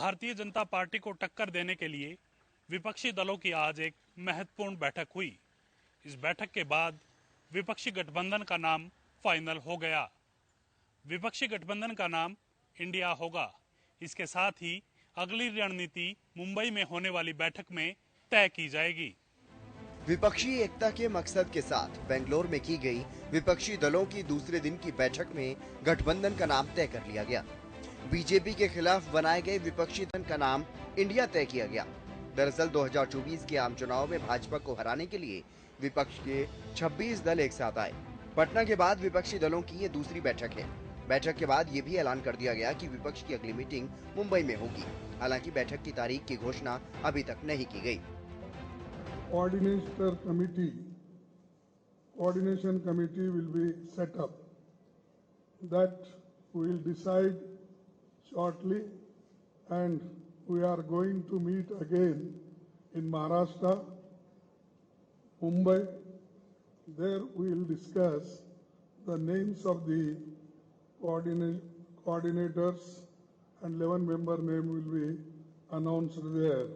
Bharatiya Janata party को टक्कर देने के लिए विपक्षी दलों की आज एक महत्वपूर्ण बैठक हुई। इस बैठक के बाद विपक्षी गठबंधन का नाम फाइनल हो गया। विपक्षी गठबंधन का नाम इंडिया होगा। इसके साथ ही अगली रणनीति मुंबई में होने वाली बैठक में तय की जाएगी। विपक्षी एकता के मकसद के साथ बेंगलोर में की गई विपक्षी दलों की दूसरे दिन की बैठक में गठबंधन का नाम तय कर लिया गया। बीजेपी के खिलाफ बनाए गए विपक्षी दल का नाम इंडिया तय किया गया। दरअसल 2024 के आम चुनाव में भाजपा को हराने के लिए विपक्ष के 26 दल एक साथ आए। पटना के बाद विपक्षी दलों की ये दूसरी बैठक है। बैठक के बाद ये भी ऐलान कर दिया गया कि विपक्ष की अगली मीटिंग मुंबई में होगी। हालांकि बैठक की तारीख की घोषणा अभी तक नहीं की गई। Coordination committee will be set up. That we will decide shortly, and we are going to meet again in Maharashtra, Mumbai. There we will discuss the names of the coordinators, and 11-member name will be announced there.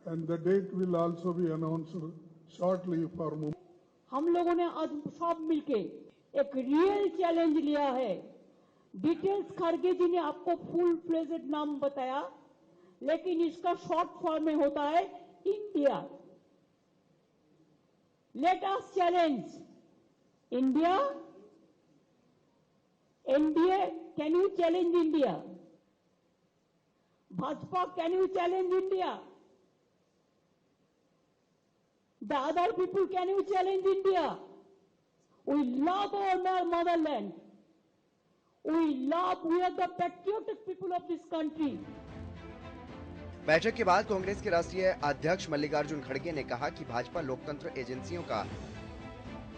And the date will also be announced shortly for Mumbai. हम लोगों ने आज सब मिलके एक real challenge लिया है। Details खड़गे जी ने आपको फुल फ्लेजेड नाम बताया, लेकिन इसका शॉर्ट फॉर्म में होता है India. Let us challenge India. NDA, can you challenge India? Bhajpa, can you challenge India? The other people, can you challenge India? We love our motherland. We are the patriotic people of this country. बैठक के बाद कांग्रेस के राष्ट्रीय अध्यक्ष मल्लिकार्जुन खड़गे ने कहा कि भाजपा लोकतंत्र एजेंसियों का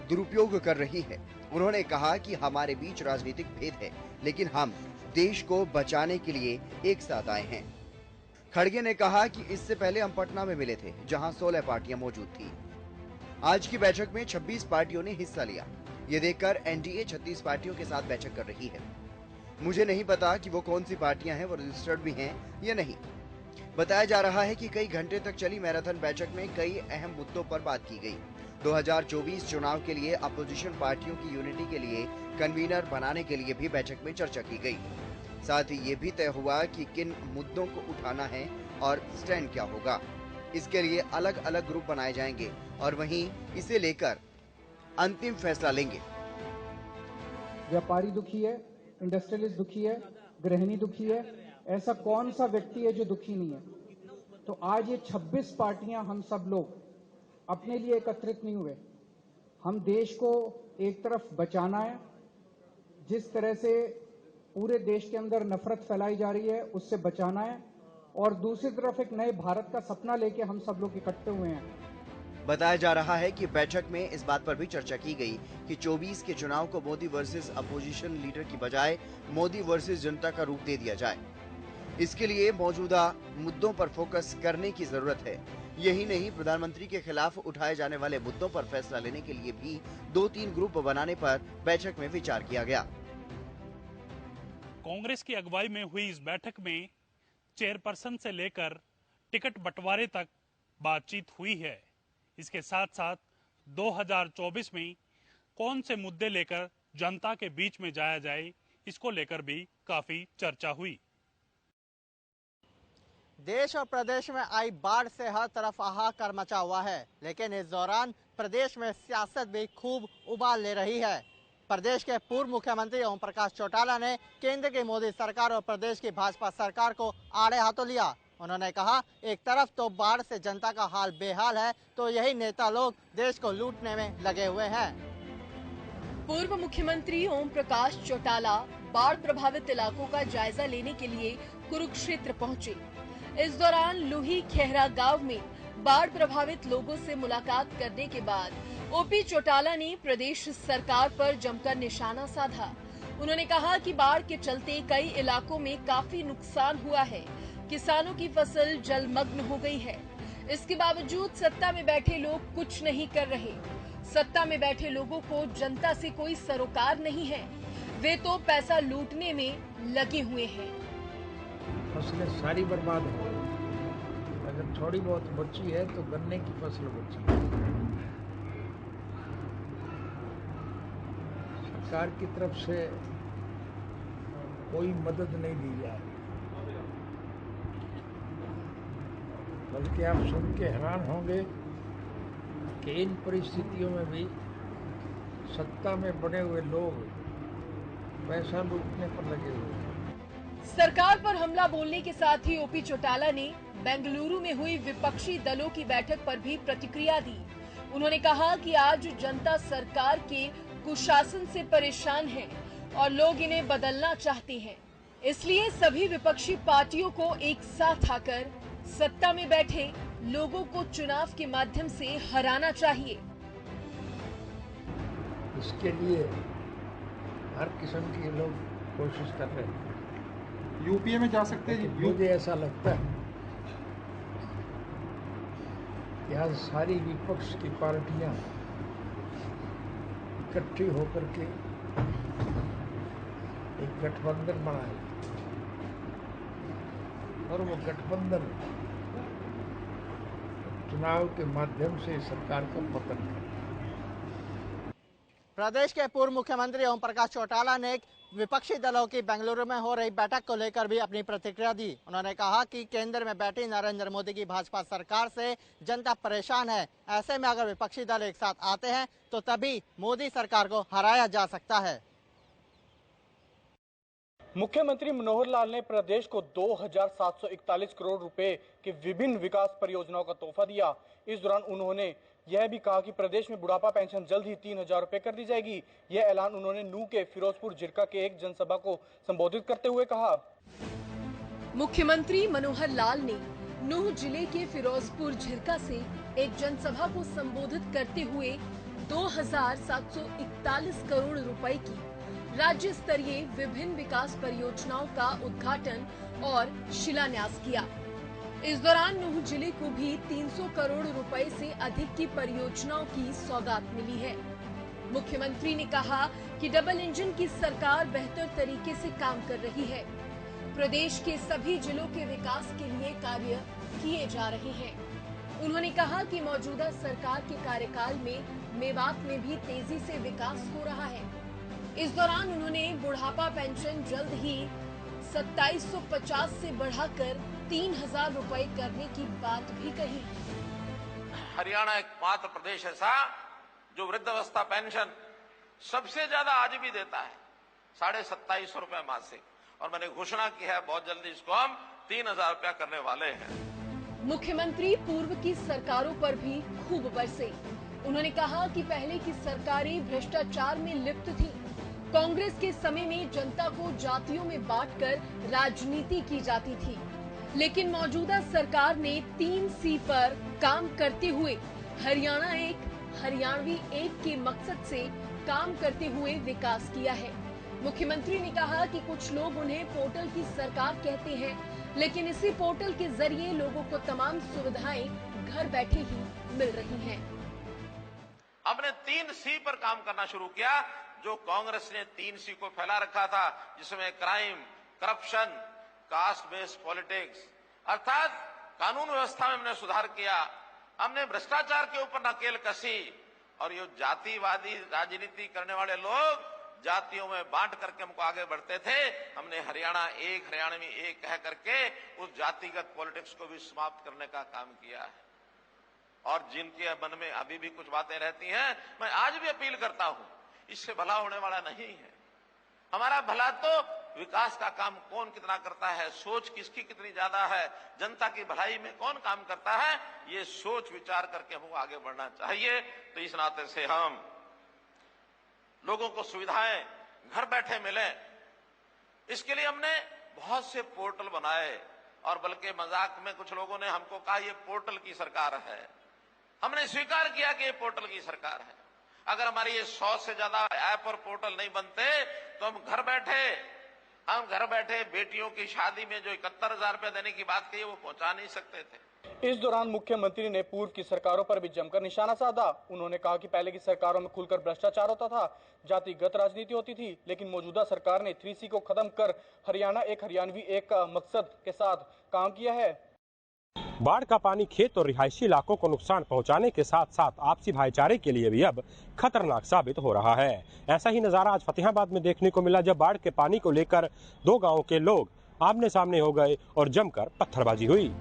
दुरुपयोग कर रही है। उन्होंने कहा कि हमारे बीच राजनीतिक भेद है, लेकिन हम देश को बचाने के लिए एक साथ आए हैं। खड़गे ने कहा कि इससे पहले हम पटना में मिले थे, जहां 16 पार्टियां मौजूद थी। आज की बैठक में 26 पार्टियों ने हिस्सा लिया। ये देखकर एनडीए 36 पार्टियों के साथ बैठक कर रही है। मुझे नहीं पता कि वो कौन सी पार्टियां हैं, वो रजिस्टर्ड भी हैं या नहीं। बताया जा रहा है कि कई घंटे तक चली मैराथन बैठक में कई अहम मुद्दों पर बात की गई। 2024 चुनाव के लिए अपोजिशन पार्टियों की यूनिटी के लिए कन्वीनर बनाने के लिए भी बैठक में चर्चा की गई। साथ ही ये भी तय हुआ कि किन मुद्दों को उठाना है और स्टैंड क्या होगा। इसके लिए अलग अलग ग्रुप बनाए जाएंगे और वहीं इसे लेकर अंतिम फैसला लेंगे। व्यापारी दुखी है, इंडस्ट्रियलिस्ट दुखी है, गृहिणी दुखी है, ऐसा कौन सा व्यक्ति है जो दुखी नहीं है? तो आज ये 26 पार्टियां, हम सब लोग अपने लिए एकत्रित नहीं हुए। हम देश को एक तरफ बचाना है, जिस तरह से पूरे देश के अंदर नफरत फैलाई जा रही है उससे बचाना है, और दूसरी तरफ एक नए भारत का सपना लेके हम सब लोग इकट्ठे हुए हैं। बताया जा रहा है कि बैठक में इस बात पर भी चर्चा की गई कि 24 के चुनाव को मोदी वर्सेस अपोजिशन लीडर की बजाय मोदी वर्सेस जनता का रूप दे दिया जाए। इसके लिए मौजूदा मुद्दों पर फोकस करने की जरूरत है। यही नहीं, प्रधानमंत्री के खिलाफ उठाए जाने वाले मुद्दों पर फैसला लेने के लिए भी 2-3 ग्रुप बनाने पर बैठक में विचार किया गया। कांग्रेस की अगुवाई में हुई इस बैठक में चेयरपर्सन से लेकर टिकट बंटवारे तक बातचीत हुई है। इसके साथ साथ 2024 में कौन से मुद्दे लेकर जनता के बीच में जाया जाए, इसको लेकर भी काफी चर्चा हुई। देश और प्रदेश में आई बाढ़ से हर तरफ हाहाकार मचा हुआ है, लेकिन इस दौरान प्रदेश में सियासत भी खूब उबाल ले रही है। प्रदेश के पूर्व मुख्यमंत्री ओम प्रकाश चौटाला ने केंद्र की मोदी सरकार और प्रदेश की भाजपा सरकार को आड़े हाथों लिया। उन्होंने कहा, एक तरफ तो बाढ़ से जनता का हाल बेहाल है, तो यही नेता लोग देश को लूटने में लगे हुए हैं। पूर्व मुख्यमंत्री ओम प्रकाश चौटाला बाढ़ प्रभावित इलाकों का जायजा लेने के लिए कुरुक्षेत्र पहुंचे। इस दौरान लुही खेहरा गांव में बाढ़ प्रभावित लोगों से मुलाकात करने के बाद ओपी चौटाला ने प्रदेश सरकार पर जमकर निशाना साधा। उन्होंने कहा कि बाढ़ के चलते कई इलाकों में काफी नुकसान हुआ है, किसानों की फसल जलमग्न हो गई है। इसके बावजूद सत्ता में बैठे लोग कुछ नहीं कर रहे। सत्ता में बैठे लोगों को जनता से कोई सरोकार नहीं है, वे तो पैसा लूटने में लगे हुए हैं। फसलें सारी बर्बाद हो गई। अगर थोड़ी बहुत बची है तो गन्ने की फसल बची है। सरकार की तरफ से कोई मदद नहीं दी जा रही, बल्कि आप सुन के हैरान होंगे कि इन परिस्थितियों में भी सत्ता में बने हुए लोग पैसा लूटने पर लगे हुए हैं। सरकार पर हमला बोलने के साथ ही ओपी चौटाला ने बेंगलुरु में हुई विपक्षी दलों की बैठक पर भी प्रतिक्रिया दी। उन्होंने कहा कि आज जनता सरकार के कुशासन से परेशान है और लोग इन्हें बदलना चाहते हैं, इसलिए सभी विपक्षी पार्टियों को एक साथ आकर सत्ता में बैठे लोगों को चुनाव के माध्यम से हराना चाहिए। इसके लिए हर किस्म की लोग कोशिश कर रहे हैं। यूपीए में जा सकते हैं। मुझे ऐसा लगता है कि आज सारी विपक्ष की पार्टियां इकट्ठी होकर के एक गठबंधन बनाए और वो गठबंधन चुनाव के माध्यम से सरकार का पतन करे। प्रदेश के पूर्व मुख्यमंत्री ओम प्रकाश चौटाला ने विपक्षी दलों की बेंगलुरु में हो रही बैठक को लेकर भी अपनी प्रतिक्रिया दी। उन्होंने कहा कि केंद्र में बैठी नरेंद्र मोदी की भाजपा सरकार से जनता परेशान है। ऐसे में अगर विपक्षी दल एक साथ आते हैं तो तभी मोदी सरकार को हराया जा सकता है। मुख्यमंत्री मनोहर लाल ने प्रदेश को 2,741 करोड़ रुपए के विभिन्न विकास परियोजनाओं का तोहफा दिया। इस दौरान उन्होंने यह भी कहा कि प्रदेश में बुढ़ापा पेंशन जल्द ही 3,000 रुपए कर दी जाएगी। यह ऐलान उन्होंने नूह के फिरोजपुर झिरका के एक जनसभा को संबोधित करते हुए कहा। मुख्यमंत्री मनोहर लाल ने नूह जिले के फिरोजपुर झिरका से एक जनसभा को संबोधित करते हुए 2,741 करोड़ रुपए की राज्य स्तरीय विभिन्न विकास परियोजनाओं का उद्घाटन और शिलान्यास किया। इस दौरान नूह जिले को भी 300 करोड़ रुपए से अधिक की परियोजनाओं की सौगात मिली है। मुख्यमंत्री ने कहा कि डबल इंजन की सरकार बेहतर तरीके से काम कर रही है। प्रदेश के सभी जिलों के विकास के लिए कार्य किए जा रहे हैं। उन्होंने कहा कि मौजूदा सरकार के कार्यकाल में मेवात में भी तेजी से विकास हो रहा है। इस दौरान उन्होंने बुढ़ापा पेंशन जल्द ही 2750 से बढ़ाकर 3,000 रुपए करने की बात भी कही। हरियाणा एकमात्र प्रदेश ऐसा जो वृद्धावस्था पेंशन सबसे ज्यादा आज भी देता है, 2750 रुपए मासिक, और मैंने घोषणा की है बहुत जल्दी इसको हम 3,000 रुपया करने वाले हैं। मुख्यमंत्री पूर्व की सरकारों पर भी खूब बरसे। उन्होंने कहा कि पहले की सरकारें भ्रष्टाचार में लिप्त थी। कांग्रेस के समय में जनता को जातियों में बांटकर राजनीति की जाती थी, लेकिन मौजूदा सरकार ने 3C पर काम करते हुए हरियाणा एक हरियाणवी एक के मकसद से काम करते हुए विकास किया है। मुख्यमंत्री ने कहा कि कुछ लोग उन्हें पोर्टल की सरकार कहते हैं, लेकिन इसी पोर्टल के जरिए लोगों को तमाम सुविधाएं घर बैठे ही मिल रही हैं। हमने 3C पर काम करना शुरू किया। जो कांग्रेस ने 3C को फैला रखा था, जिसमें crime, corruption, caste based politics, अर्थात कानून व्यवस्था में हमने सुधार किया। हमने भ्रष्टाचार के ऊपर नकेल कसी, और ये जातिवादी राजनीति करने वाले लोग जातियों में बांट करके हमको आगे बढ़ते थे। हमने हरियाणा एक हरियाणवी एक कह करके उस जातिगत पॉलिटिक्स को भी समाप्त करने का काम किया है। और जिनके मन में अभी भी कुछ बातें रहती हैं, मैं आज भी अपील करता हूं, इससे भला होने वाला नहीं है। हमारा भला तो विकास का काम कौन कितना करता है, सोच किसकी कितनी ज्यादा है, जनता की भलाई में कौन काम करता है, ये सोच विचार करके हमको आगे बढ़ना चाहिए। तो इस नाते से हम लोगों को सुविधाएं घर बैठे मिले, इसके लिए हमने बहुत से पोर्टल बनाए। और बल्कि मजाक में कुछ लोगों ने हमको कहा ये पोर्टल की सरकार है। हमने स्वीकार किया कि ये पोर्टल की सरकार है। अगर हमारी ये 100 से ज्यादा ऐप और पोर्टल नहीं बनते तो हम घर बैठे बेटियों की शादी में जो 71,000 रुपए देने की बात कही वो पहुंचा नहीं सकते थे। इस दौरान मुख्यमंत्री ने पूर्व की सरकारों पर भी जमकर निशाना साधा। उन्होंने कहा कि पहले की सरकारों में खुलकर भ्रष्टाचार होता था, जातिगत राजनीति होती थी, लेकिन मौजूदा सरकार ने 3C को खत्म कर हरियाणा एक हरियाणवी एक मकसद के साथ काम किया है। बाढ़ का पानी खेत और रिहायशी इलाकों को नुकसान पहुंचाने के साथ साथ आपसी भाईचारे के लिए भी अब खतरनाक साबित हो रहा है। ऐसा ही नजारा आज फतेहाबाद में देखने को मिला, जब बाढ़ के पानी को लेकर दो गांवों के लोग आमने सामने हो गए और जमकर पत्थरबाजी हुई।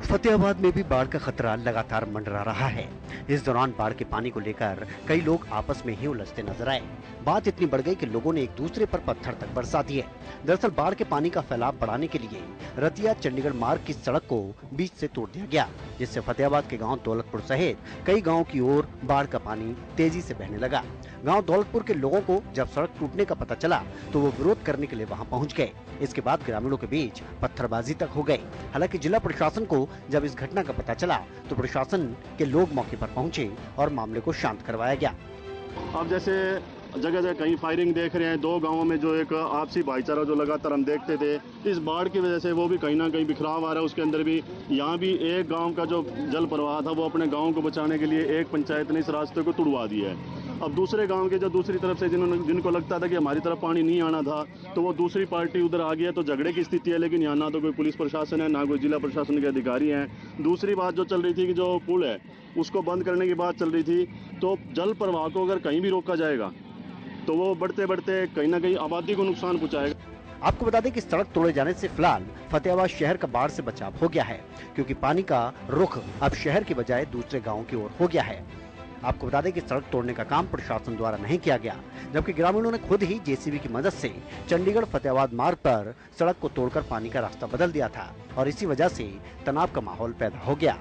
फतेहाबाद में भी बाढ़ का खतरा लगातार मंडरा रहा है। इस दौरान बाढ़ के पानी को लेकर कई लोग आपस में ही उलझते नजर आए। बात इतनी बढ़ गई कि लोगों ने एक दूसरे पर पत्थर तक बरसा दिए। दरअसल बाढ़ के पानी का फैलाव बढ़ाने के लिए रतिया चंडीगढ़ मार्ग की सड़क को बीच से तोड़ दिया गया, जिससे फतेहाबाद के गांव दौलतपुर सहित कई गांवों की ओर बाढ़ का पानी तेजी से बहने लगा। गांव दौलतपुर के लोगों को जब सड़क टूटने का पता चला तो वो विरोध करने के लिए वहां पहुंच गए। इसके बाद ग्रामीणों के बीच पत्थरबाजी तक हो गई। हालांकि जिला प्रशासन को जब इस घटना का पता चला तो प्रशासन के लोग मौके पर पहुंचे और मामले को शांत करवाया गया। अब जैसे जगह जगह कहीं फायरिंग देख रहे हैं, दो गांवों में जो एक आपसी भाईचारा जो लगातार हम देखते थे, इस बाढ़ की वजह से वो भी कहीं ना कहीं बिखराव आ रहा है। उसके अंदर भी यहाँ भी एक गांव का जो जल प्रवाह था वो अपने गांव को बचाने के लिए एक पंचायत ने इस रास्ते को तुड़वा दिया है। अब दूसरे गांव के जो दूसरी तरफ से जिनको लगता था कि हमारी तरफ पानी नहीं आना था, तो वो दूसरी पार्टी उधर आ गया, तो झगड़े की स्थिति है। लेकिन यहाँ ना तो कोई पुलिस प्रशासन है, ना कोई जिला प्रशासन के अधिकारी हैं। दूसरी बात जो चल रही थी कि जो पुल है उसको बंद करने की बात चल रही थी, तो जल प्रवाह को अगर कहीं भी रोका जाएगा तो वो बढ़ते बढ़ते कहीं ना कहीं आबादी को नुकसान पहुंचाएगा। आपको बता दें कि सड़क तोड़े जाने से फिलहाल फतेहाबाद शहर का बाढ़ से बचाव हो गया है, क्योंकि पानी का रुख अब शहर की बजाय दूसरे गाँव की ओर हो गया है। आपको बता दें कि सड़क तोड़ने का काम प्रशासन द्वारा नहीं किया गया, जबकि ग्रामीणों ने खुद ही जेसीबी की मदद से चंडीगढ़ फतेहाबाद मार्ग पर सड़क को तोड़कर पानी का रास्ता बदल दिया था और इसी वजह से तनाव का माहौल पैदा हो गया।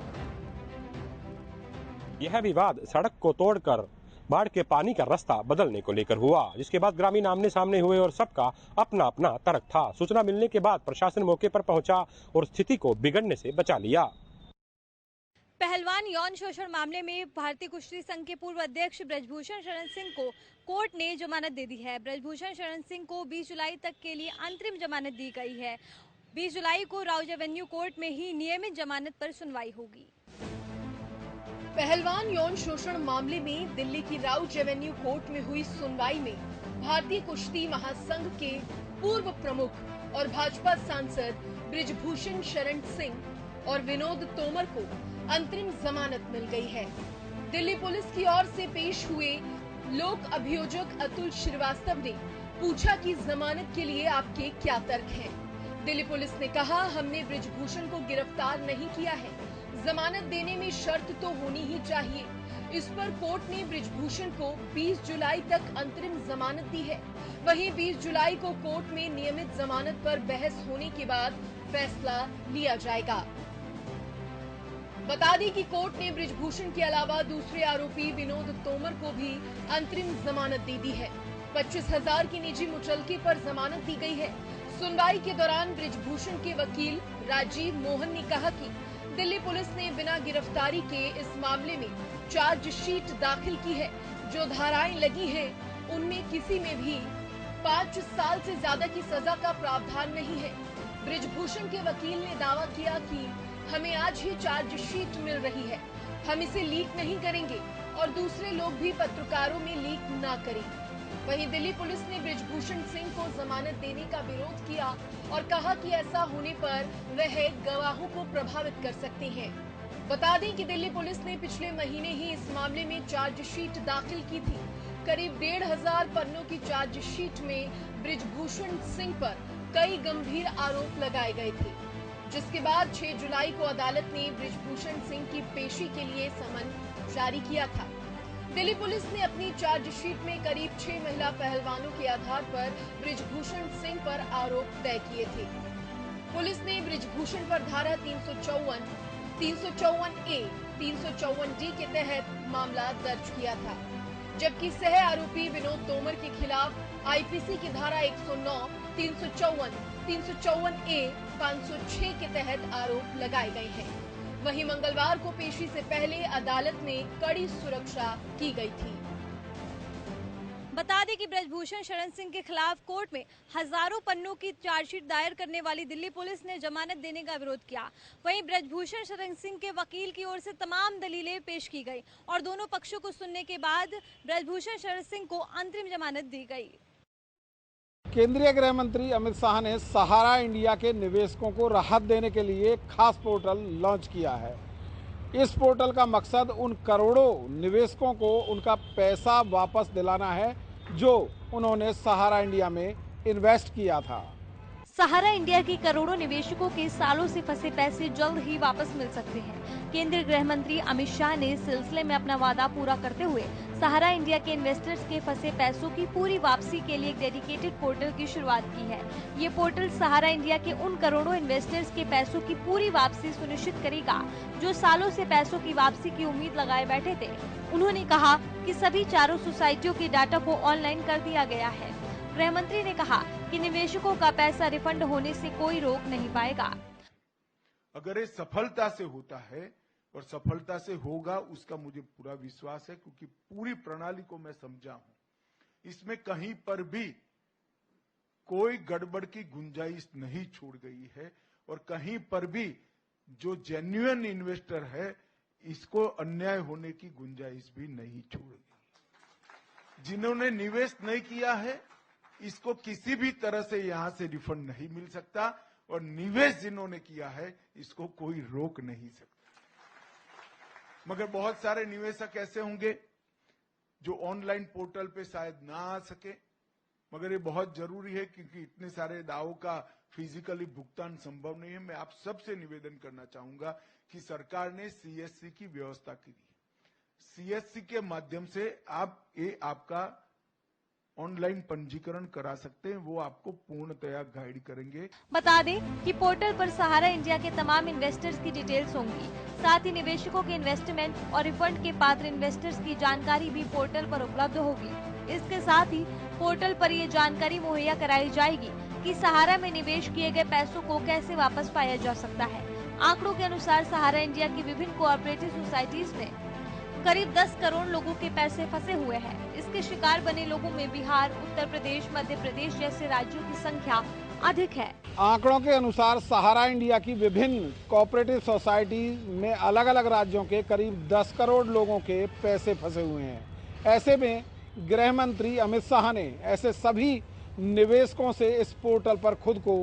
यह विवाद सड़क को तोड़कर बाढ़ के पानी का रास्ता बदलने को लेकर हुआ, जिसके बाद ग्रामीण आमने सामने हुए और सबका अपना अपना तर्क था। सूचना मिलने के बाद प्रशासन मौके पर पहुंचा और स्थिति को बिगड़ने से बचा लिया। पहलवान यौन शोषण मामले में भारतीय कुश्ती संघ के पूर्व अध्यक्ष ब्रजभूषण शरण सिंह को कोर्ट ने जमानत दे दी है। ब्रजभूषण शरण सिंह को 20 जुलाई तक के लिए अंतरिम जमानत दी गई है। 20 जुलाई को राउज एवेन्यू कोर्ट में ही नियमित जमानत पर सुनवाई होगी। पहलवान यौन शोषण मामले में दिल्ली की राउज एवेन्यू कोर्ट में हुई सुनवाई में भारतीय कुश्ती महासंघ के पूर्व प्रमुख और भाजपा सांसद ब्रजभूषण शरण सिंह और विनोद तोमर को अंतरिम जमानत मिल गई है। दिल्ली पुलिस की ओर से पेश हुए लोक अभियोजक अतुल श्रीवास्तव ने पूछा कि जमानत के लिए आपके क्या तर्क हैं। दिल्ली पुलिस ने कहा, हमने ब्रजभूषण को गिरफ्तार नहीं किया है, जमानत देने में शर्त तो होनी ही चाहिए। इस पर कोर्ट ने ब्रजभूषण को 20 जुलाई तक अंतरिम जमानत दी है। वहीं 20 जुलाई को कोर्ट में नियमित जमानत पर बहस होने के बाद फैसला लिया जाएगा। बता दें कि कोर्ट ने ब्रजभूषण के अलावा दूसरे आरोपी विनोद तोमर को भी अंतरिम जमानत दे दी है। 25,000 की निजी मुचलके पर जमानत दी गई है। सुनवाई के दौरान ब्रजभूषण के वकील राजीव मोहन ने कहा कि दिल्ली पुलिस ने बिना गिरफ्तारी के इस मामले में चार्जशीट दाखिल की है। जो धाराएं लगी हैं, उनमें किसी में भी 5 साल से ज्यादा की सजा का प्रावधान नहीं है। ब्रजभूषण के वकील ने दावा किया कि हमें आज ही चार्जशीट मिल रही है, हम इसे लीक नहीं करेंगे और दूसरे लोग भी पत्रकारों में लीक ना करें। वहीं दिल्ली पुलिस ने ब्रजभूषण सिंह को जमानत देने का विरोध किया और कहा कि ऐसा होने पर वह गवाहों को प्रभावित कर सकते हैं। बता दें कि दिल्ली पुलिस ने पिछले महीने ही इस मामले में चार्जशीट दाखिल की थी। करीब 1,500 पन्नों की चार्जशीट में ब्रजभूषण सिंह पर कई गंभीर आरोप लगाए गए थे, जिसके बाद 6 जुलाई को अदालत ने ब्रजभूषण सिंह की पेशी के लिए समन जारी किया था। दिल्ली पुलिस ने अपनी चार्जशीट में करीब 6 महिला पहलवानों के आधार पर ब्रजभूषण सिंह पर आरोप तय किए थे। पुलिस ने ब्रजभूषण पर धारा 354, 354A, 354D के तहत मामला दर्ज किया था, जबकि सह आरोपी विनोद तोमर के खिलाफ आईपीसी की धारा 109, 354, 354A, 506 के तहत आरोप लगाए गए हैं। वहीं मंगलवार को पेशी से पहले अदालत में कड़ी सुरक्षा की गई थी। बता दें कि ब्रजभूषण शरण सिंह के खिलाफ कोर्ट में हजारों पन्नों की चार्जशीट दायर करने वाली दिल्ली पुलिस ने जमानत देने का विरोध किया। वहीं ब्रजभूषण शरण सिंह के वकील की ओर से तमाम दलीलें पेश की गई और दोनों पक्षों को सुनने के बाद ब्रजभूषण शरण सिंह को अंतरिम जमानत दी गई। केंद्रीय गृह मंत्री अमित शाह ने सहारा इंडिया के निवेशकों को राहत देने के लिए खास पोर्टल लॉन्च किया है। इस पोर्टल का मकसद उन करोड़ों निवेशकों को उनका पैसा वापस दिलाना है जो उन्होंने सहारा इंडिया में इन्वेस्ट किया था। सहारा इंडिया के करोड़ों निवेशकों के सालों से फंसे पैसे जल्द ही वापस मिल सकते हैं। केंद्रीय गृह मंत्री अमित शाह ने इस सिलसिले में अपना वादा पूरा करते हुए सहारा इंडिया के इन्वेस्टर्स के फंसे पैसों की पूरी वापसी के लिए एक डेडिकेटेड पोर्टल की शुरुआत की है। ये पोर्टल सहारा इंडिया के उन करोड़ों इन्वेस्टर्स के पैसों की पूरी वापसी सुनिश्चित करेगा जो सालों से पैसों की वापसी की उम्मीद लगाए बैठे थे। उन्होंने कहा कि सभी चारों सोसाइटियों के डाटा को ऑनलाइन कर दिया गया है। गृह मंत्री ने कहा कि निवेशकों का पैसा रिफंड होने से कोई रोक नहीं पाएगा। अगर ये सफलता से होता है और सफलता से होगा उसका मुझे पूरा विश्वास है, क्योंकि पूरी प्रणाली को मैं समझा हूं। इसमें कहीं पर भी कोई गड़बड़ की गुंजाइश नहीं छोड़ गई है और कहीं पर भी जो जेन्युइन इन्वेस्टर है इसको अन्याय होने की गुंजाइश भी नहीं छोड़ गई। जिन्होंने निवेश नहीं किया है इसको किसी भी तरह से यहां से रिफंड नहीं मिल सकता और निवेश जिन्होंने किया है इसको कोई रोक नहीं सकता। मगर बहुत सारे निवेशक ऐसे होंगे जो ऑनलाइन पोर्टल पे शायद ना आ सके, मगर ये बहुत जरूरी है क्योंकि इतने सारे दावों का फिजिकली भुगतान संभव नहीं है। मैं आप सबसे निवेदन करना चाहूंगा कि सरकार ने सीएससी की व्यवस्था की है। सीएससी के माध्यम से आप आपका ऑनलाइन पंजीकरण करा सकते हैं, वो आपको पूर्णतया गाइड करेंगे। बता दें कि पोर्टल पर सहारा इंडिया के तमाम इन्वेस्टर्स की डिटेल्स होंगी। साथ ही निवेशकों के इन्वेस्टमेंट और रिफंड के पात्र इन्वेस्टर्स की जानकारी भी पोर्टल पर उपलब्ध होगी। इसके साथ ही पोर्टल पर ये जानकारी मुहैया कराई जाएगी कि सहारा में निवेश किए गए पैसों को कैसे वापस पाया जा सकता है। आंकड़ों के अनुसार सहारा इंडिया की विभिन्न कोऑपरेटिव सोसाइटीज में करीब 10 करोड़ लोगों के पैसे फंसे हुए हैं। इसके शिकार बने लोगों में बिहार, उत्तर प्रदेश, मध्य प्रदेश जैसे राज्यों की संख्या अधिक है। आंकड़ों के अनुसार सहारा इंडिया की विभिन्न कोऑपरेटिव सोसाइटी में अलग अलग राज्यों के करीब 10 करोड़ लोगों के पैसे फंसे हुए हैं। ऐसे में गृह मंत्री अमित शाह ने ऐसे सभी निवेशकों से इस पोर्टल पर खुद को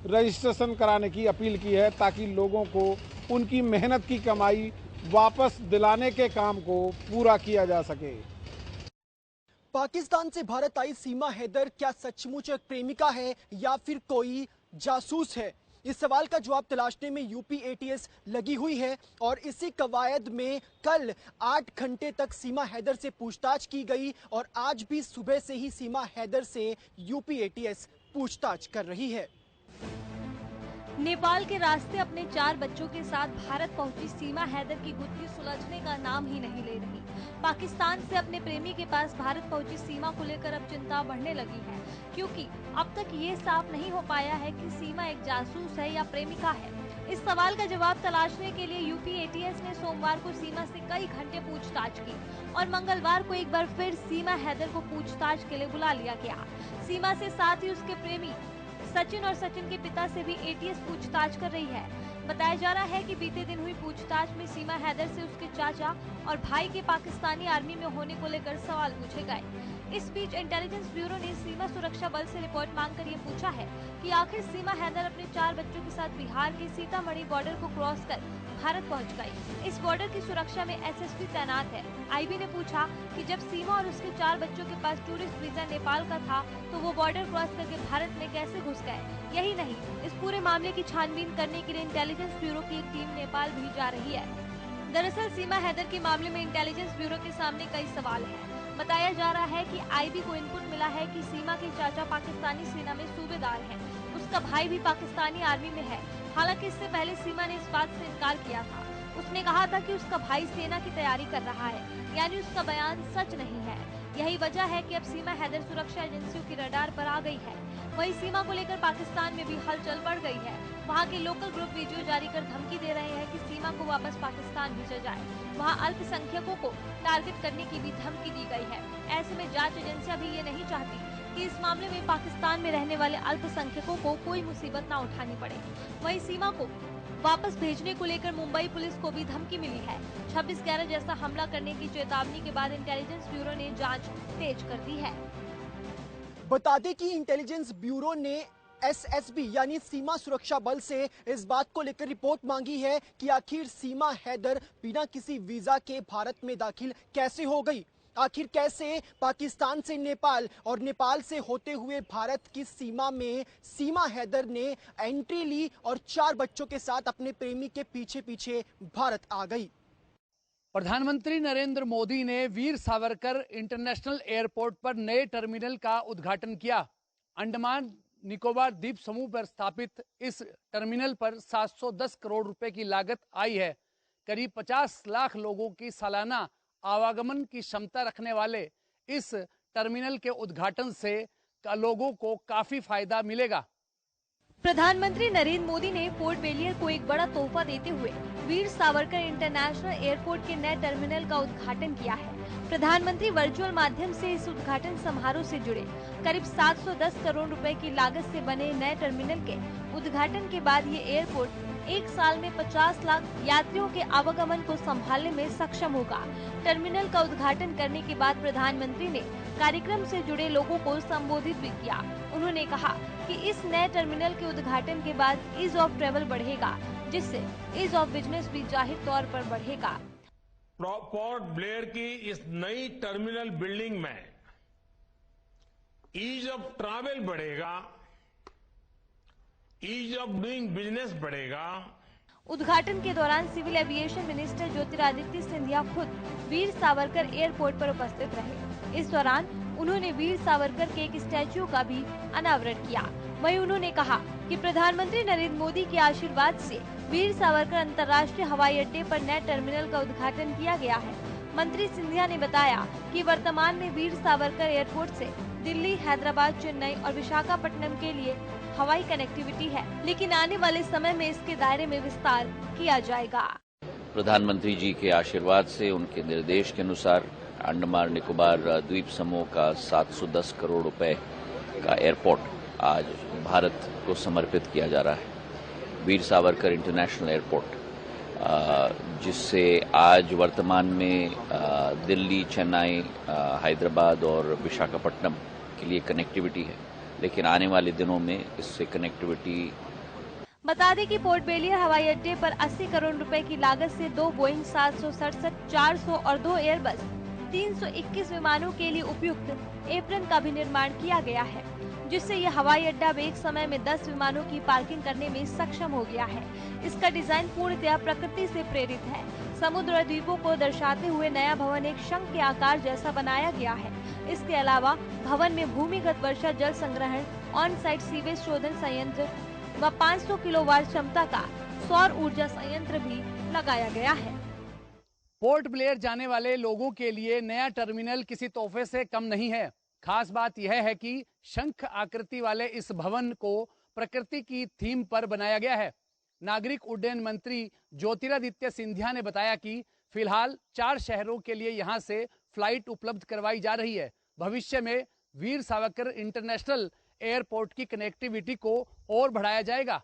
रजिस्ट्रेशन कराने की अपील की है ताकि लोगों को उनकी मेहनत की कमाई वापस दिलाने के काम को पूरा किया जा सके। पाकिस्तान से भारत आई सीमा हैदर क्या सचमुच एक प्रेमिका है या फिर कोई जासूस है? इस सवाल का जवाब तलाशने में यूपी एटीएस लगी हुई है और इसी कवायद में कल 8 घंटे तक सीमा हैदर से पूछताछ की गई और आज भी सुबह से ही सीमा हैदर से यूपी एटीएस पूछताछ कर रही है। नेपाल के रास्ते अपने 4 बच्चों के साथ भारत पहुंची सीमा हैदर की गुत्थी सुलझने का नाम ही नहीं ले रही। पाकिस्तान से अपने प्रेमी के पास भारत पहुंची सीमा को लेकर अब चिंता बढ़ने लगी है, क्योंकि अब तक ये साफ नहीं हो पाया है कि सीमा एक जासूस है या प्रेमिका है। इस सवाल का जवाब तलाशने के लिए यूपी एटीएस ने सोमवार को सीमा से कई घंटे पूछताछ की और मंगलवार को एक बार फिर सीमा हैदर को पूछताछ के लिए बुला लिया गया। सीमा से साथ ही उसके प्रेमी सचिन और सचिन के पिता से भी एटीएस पूछताछ कर रही है। बताया जा रहा है कि बीते दिन हुई पूछताछ में सीमा हैदर से उसके चाचा और भाई के पाकिस्तानी आर्मी में होने को लेकर सवाल पूछे गए। इस बीच इंटेलिजेंस ब्यूरो ने सीमा सुरक्षा बल से रिपोर्ट मांगकर ये पूछा है कि आखिर सीमा हैदर अपने 4 बच्चों के साथ बिहार के सीतामढ़ी बॉर्डर को क्रॉस कर भारत पहुंच गई। इस बॉर्डर की सुरक्षा में एसएसपी तैनात है। आईबी ने पूछा कि जब सीमा और उसके 4 बच्चों के पास टूरिस्ट वीजा नेपाल का था तो वो बॉर्डर क्रॉस करके भारत में कैसे घुस गए। यही नहीं, इस पूरे मामले की छानबीन करने के लिए इंटेलिजेंस ब्यूरो की एक टीम नेपाल भी जा रही है। दरअसल सीमा हैदर के मामले में इंटेलिजेंस ब्यूरो के सामने कई सवाल हैं। बताया जा रहा है कि आईबी को इनपुट मिला है कि सीमा के चाचा पाकिस्तानी सेना में सूबेदार हैं। उसका भाई भी पाकिस्तानी आर्मी में है। हालांकि इससे पहले सीमा ने इस बात से इनकार किया था। उसने कहा था कि उसका भाई सेना की तैयारी कर रहा है, यानी उसका बयान सच नहीं है। यही वजह है कि अब सीमा हैदर सुरक्षा एजेंसियों की रडार पर आ गई है। वहीं सीमा को लेकर पाकिस्तान में भी हलचल बढ़ गई है। वहां के लोकल ग्रुप वीडियो जारी कर धमकी दे रहे हैं कि सीमा को वापस पाकिस्तान भेजा जाए। वहां अल्पसंख्यकों को टारगेट करने की भी धमकी दी गई है। ऐसे में जांच एजेंसियां भी ये नहीं चाहती कि इस मामले में पाकिस्तान में रहने वाले अल्पसंख्यकों को कोई मुसीबत न उठानी पड़े। वहीं सीमा को वापस भेजने को लेकर मुंबई पुलिस को भी धमकी मिली है। 26/11 जैसा हमला करने की चेतावनी के बाद इंटेलिजेंस ब्यूरो ने जांच तेज कर दी है। बता दें कि इंटेलिजेंस ब्यूरो ने एसएसबी यानी सीमा सुरक्षा बल से इस बात को लेकर रिपोर्ट मांगी है कि आखिर सीमा हैदर बिना किसी वीजा के भारत में दाखिल कैसे हो गई। आखिर कैसे पाकिस्तान से नेपाल और नेपाल से होते हुए भारत की सीमा में सीमा हैदर ने एंट्री ली और 4 बच्चों के साथ अपने प्रेमी के पीछे पीछे भारत आ गई। प्रधानमंत्री नरेंद्र मोदी ने वीर सावरकर इंटरनेशनल एयरपोर्ट पर नए टर्मिनल का उद्घाटन किया। अंडमान निकोबार द्वीप समूह पर स्थापित इस टर्मिनल पर 710 करोड़ रुपए की लागत आई है। करीब 50 लाख लोगों की सालाना आवागमन की क्षमता रखने वाले इस टर्मिनल के उद्घाटन से लोगों को काफी फायदा मिलेगा। प्रधानमंत्री नरेंद्र मोदी ने पोर्ट ब्लेयर को एक बड़ा तोहफा देते हुए वीर सावरकर इंटरनेशनल एयरपोर्ट के नए टर्मिनल का उद्घाटन किया है। प्रधानमंत्री वर्चुअल माध्यम से इस उद्घाटन समारोह से जुड़े करीब 710 करोड़ रुपए की लागत से बने नए टर्मिनल के उद्घाटन के बाद ये एयरपोर्ट एक साल में 50 लाख यात्रियों के आवागमन को संभालने में सक्षम होगा। टर्मिनल का उद्घाटन करने के बाद प्रधानमंत्री ने कार्यक्रम से जुड़े लोगों को संबोधित भी किया। उन्होंने कहा कि इस नए टर्मिनल के उद्घाटन के बाद ईज ऑफ ट्रेवल बढ़ेगा, जिससे ईज ऑफ बिजनेस भी जाहिर तौर पर बढ़ेगा। पोर्ट ब्लेयर की इस नई टर्मिनल बिल्डिंग में ईज ऑफ ट्रैवल बढ़ेगा, ईज ऑफ डूइंग बिजनेस बढ़ेगा। उद्घाटन के दौरान civil aviation minister Jyotiraditya Scindia खुद वीर सावरकर एयरपोर्ट पर उपस्थित रहे। इस दौरान उन्होंने वीर सावरकर के एक स्टैच्यू का भी अनावरण किया। वहीं उन्होंने कहा कि प्रधानमंत्री नरेंद्र मोदी के आशीर्वाद से वीर सावरकर अंतर्राष्ट्रीय हवाई अड्डे पर नए टर्मिनल का उद्घाटन किया गया है। मंत्री सिंधिया ने बताया कि वर्तमान में वीर सावरकर एयरपोर्ट से दिल्ली, हैदराबाद, चेन्नई और विशाखापट्टनम के लिए हवाई कनेक्टिविटी है, लेकिन आने वाले समय में इसके दायरे में विस्तार किया जाएगा। प्रधानमंत्री जी के आशीर्वाद से, उनके निर्देश के अनुसार अंडमान निकोबार द्वीप समूह का 710 करोड़ रुपए का एयरपोर्ट आज भारत को समर्पित किया जा रहा है। वीर सावरकर इंटरनेशनल एयरपोर्ट, जिससे आज वर्तमान में दिल्ली, चेन्नई, हैदराबाद और विशाखापट्टनम के लिए कनेक्टिविटी है, लेकिन आने वाले दिनों में इससे कनेक्टिविटी। बता दें कि पोर्ट ब्लेयर हवाई अड्डे पर 80 करोड़ रुपए की लागत से 2 बोइंग 767, 400 और 2 एयरबस 321 विमानों के लिए उपयुक्त एप्रन का भी निर्माण किया गया है, जिससे यह हवाई अड्डा अब एक समय में 10 विमानों की पार्किंग करने में सक्षम हो गया है। इसका डिजाइन पूर्णतः प्रकृति से प्रेरित है। समुद्र और द्वीपों को दर्शाते हुए नया भवन एक शंख के आकार जैसा बनाया गया है। इसके अलावा भवन में भूमिगत वर्षा जल संग्रहण, ऑन साइट सीवेज शोधन संयंत्र व 500 किलोवाट क्षमता का सौर ऊर्जा संयंत्र भी लगाया गया है। पोर्ट ब्लेयर जाने वाले लोगों के लिए नया टर्मिनल किसी तोहफे से कम नहीं है। खास बात यह है कि शंख आकृति वाले इस भवन को प्रकृति की थीम पर बनाया गया है। नागरिक उड्डयन मंत्री ज्योतिरादित्य सिंधिया ने बताया कि फिलहाल 4 शहरों के लिए यहां से फ्लाइट उपलब्ध करवाई जा रही है। भविष्य में वीर सावरकर इंटरनेशनल एयरपोर्ट की कनेक्टिविटी को और बढ़ाया जाएगा।